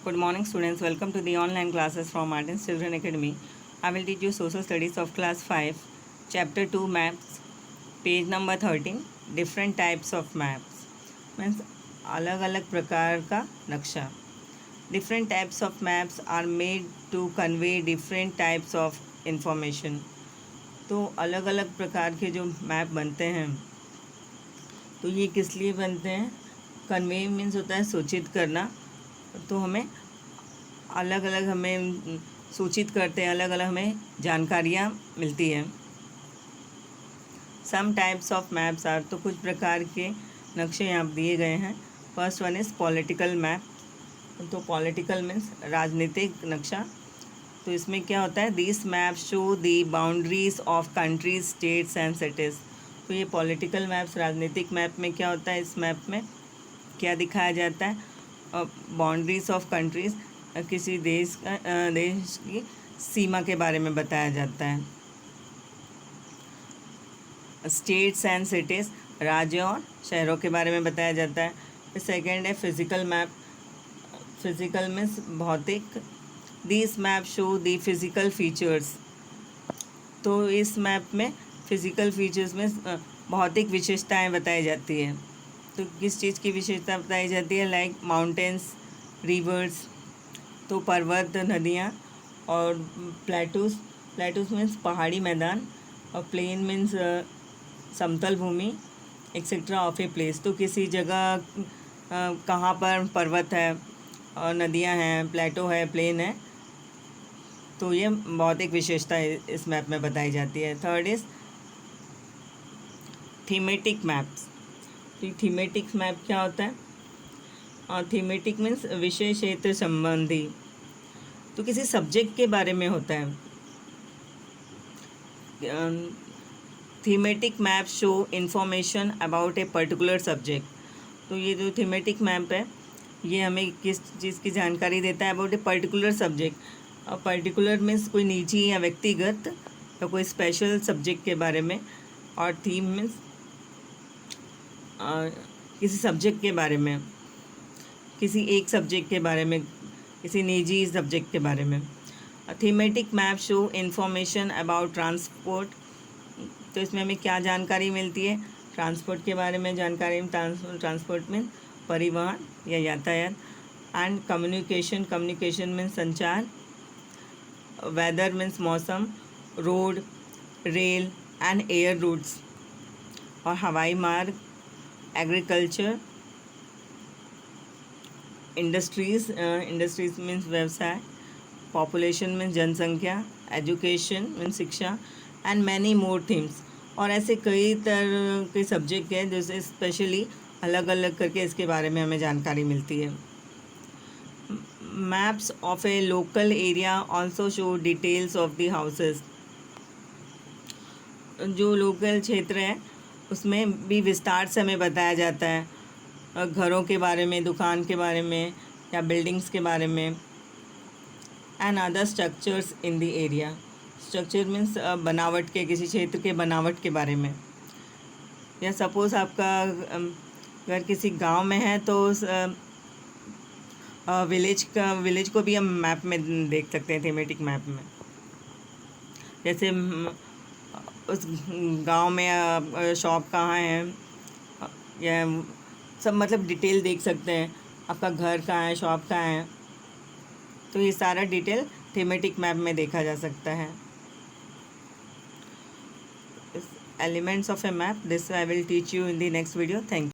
Good morning students, welcome to the online classes from Martin's Children Academy. I will teach you social studies of class 5, chapter 2 maps, page number 13, different types of maps. Means अलग अलग प्रकार का नक्शा. Different types of maps are made to convey different types of information. तो अलग अलग प्रकार के जो मैप बनते हैं तो ये किस लिए बनते हैं. कन्वे मीन्स होता है सूचित करना. तो हमें अलग अलग हमें सूचित करते हैं, अलग अलग हमें जानकारियाँ मिलती हैं. Some types of maps are, तो कुछ प्रकार के नक्शे यहाँ दिए गए हैं. First one is political map. तो पॉलिटिकल मीन्स राजनीतिक नक्शा. तो इसमें क्या होता है, this map show the boundaries of countries, states and cities. तो ये पॉलिटिकल मैप्स, राजनीतिक मैप में क्या होता है, इस मैप में क्या दिखाया जाता है, बाउंड्रीज ऑफ कंट्रीज़, किसी देश की सीमा के बारे में बताया जाता है. स्टेट्स एंड सिटीज़, राज्यों और शहरों के बारे में बताया जाता है. सेकेंड है फिज़िकल मैप. फिज़िकल मीन्स भौतिक. This map show the physical features. तो इस मैप में फिज़िकल फीचर्स में भौतिक विशेषताएं बताई जाती है. तो किस चीज़ की विशेषता बताई जाती है, लाइक माउंटेन्स, रिवर्स, तो पर्वत, नदियाँ, और प्लेटूस. प्लेटूस मीन्स पहाड़ी मैदान, और प्लेन मीन्स समतल भूमि, एक्सेट्रा ऑफ ए प्लेस. तो किसी जगह कहाँ पर पर्वत है और नदियाँ हैं, प्लेटो है, प्लेन है, तो ये भौतिक विशेषता इस मैप में बताई जाती है. Third is thematic maps. Thematic map क्या होता है, थीमेटिक मीन्स विषय क्षेत्र संबंधी. तो किसी सब्जेक्ट के बारे में होता है. Thematic map show information about a particular subject. तो ये जो थीमेटिक मैप है ये हमें किस चीज़ की जानकारी देता है, अबाउट ए पर्टिकुलर सब्जेक्ट. और पर्टिकुलर मीन्स कोई निजी या व्यक्तिगत या कोई स्पेशल सब्जेक्ट के बारे में, और थीम मीन्स किसी सब्जेक्ट के बारे में, किसी एक सब्जेक्ट के बारे में, किसी निजी सब्जेक्ट के बारे में. Thematic map show information about transport. तो इसमें हमें क्या जानकारी मिलती है, ट्रांसपोर्ट के बारे में जानकारी. ट्रांसपोर्ट में परिवहन या यातायात. And communication. कम्युनिकेशन में संचार. वेदर मीन्स मौसम. Road, rail and air routes, और हवाई मार्ग. एग्रीकल्चर. इंडस्ट्रीज़. इंडस्ट्रीज़ मीन्स व्यवसाय. पॉपुलेशन मीन्स जनसंख्या. एजुकेशन मीन्स शिक्षा. And many more themes. और ऐसे कई तरह के सब्जेक्ट हैं जैसे स्पेशली अलग अलग करके इसके बारे में हमें जानकारी मिलती है. Maps of A local area also show details of the houses. जो लोकल क्षेत्र है उसमें भी विस्तार से हमें बताया जाता है, घरों के बारे में, दुकान के बारे में, या बिल्डिंग्स के बारे में. And other structures in the area. Structure means बनावट के, किसी क्षेत्र के बनावट के बारे में. या सपोज़ आपका अगर किसी गांव में है तो उस विलेज को भी हम मैप में देख सकते हैं, थीमेटिक मैप में. जैसे उस गांव में शॉप कहाँ है, या सब मतलब डिटेल देख सकते हैं. आपका घर कहाँ है, शॉप कहाँ है, तो ये सारा डिटेल थीमेटिक मैप में देखा जा सकता है. Elements of A map, this I will teach you in the next video. Thank you.